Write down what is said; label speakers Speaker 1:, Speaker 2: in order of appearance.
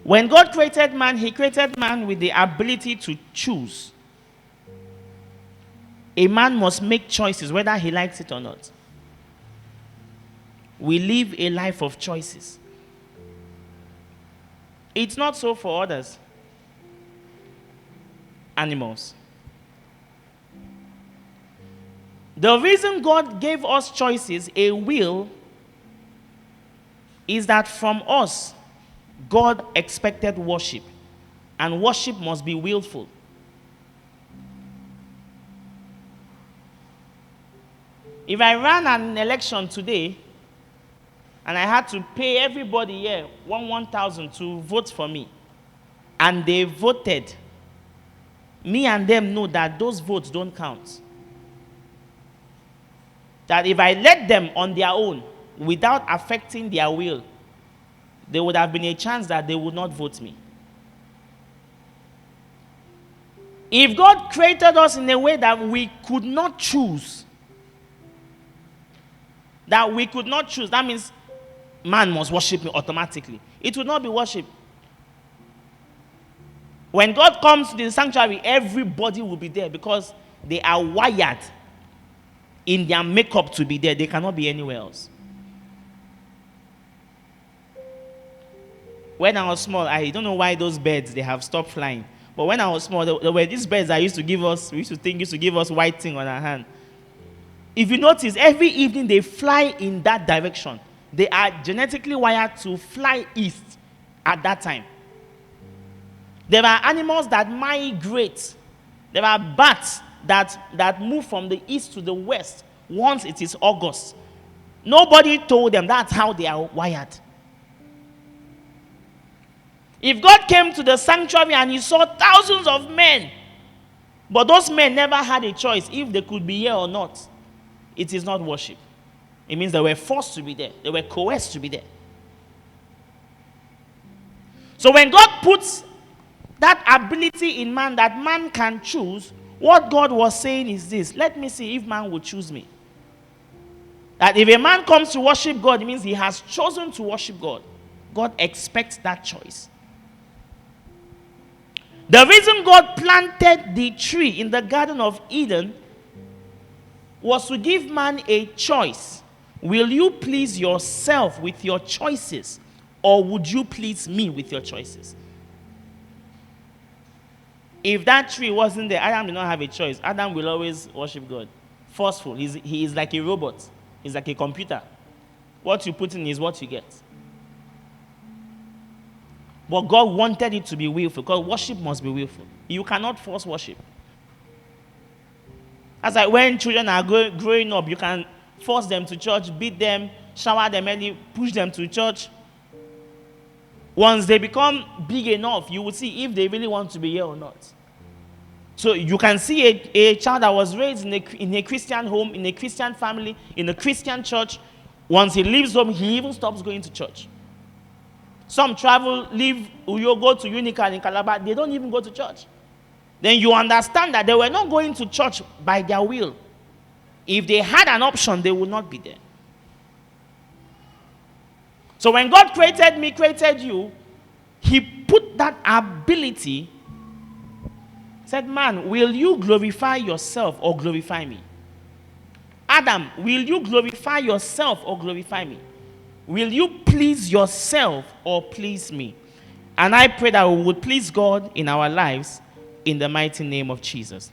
Speaker 1: When God created man, he created man with the ability to choose. A man must make choices whether he likes it or not. We live a life of choices. It's not so for others. Animals. The reason God gave us choices, a will, is that from us, God expected worship. And worship must be willful. If I ran an election today, and I had to pay everybody here 1,000 to vote for me, and they voted, me and them know that those votes don't count. That if I let them on their own, without affecting their will, there would have been a chance that they would not vote me. If God created us in a way that we could not choose, that means man must worship me automatically. It would not be worship. When God comes to the sanctuary, everybody will be there because they are wired in their makeup to be there. They cannot be anywhere else. When I was small, I don't know why those birds, they have stopped flying. But when I was small, there were these birds that used to give us white thing on our hand. If you notice, every evening they fly in that direction. They are genetically wired to fly east at that time. There are animals that migrate. There are bats that move from the east to the west once it is August. Nobody told them that's how they are wired. If God came to the sanctuary and he saw thousands of men, but those men never had a choice if they could be here or not, it is not worship. It means they were forced to be there. They were coerced to be there. So when God puts that ability in man, that man can choose, what God was saying is this: let me see if man will choose me. That if a man comes to worship God, it means he has chosen to worship God. God expects that choice. The reason God planted the tree in the Garden of Eden was to give man a choice. Will you please yourself with your choices, or would you please me with your choices? If that tree wasn't there, Adam did not have a choice. Adam will always worship God. Forceful. He is like a robot. He's like a computer. What you put in is what you get. But God wanted it to be willful, because worship must be willful. You cannot force worship. As like when children are growing up, you can force them to church, beat them, shower them early, push them to church. Once they become big enough, you will see if they really want to be here or not. So you can see a child that was raised in a Christian home, in a Christian family, in a Christian church. Once he leaves home, he even stops going to church. Some travel, leave Uyo, go to Unical in Calabar. They don't even go to church. Then you understand that they were not going to church by their will. If they had an option, they would not be there. So when God created me, created you, he put that ability, said, man, will you glorify yourself or glorify me? Adam, will you glorify yourself or glorify me? Will you please yourself or please me? And I pray that we would please God in our lives in the mighty name of Jesus.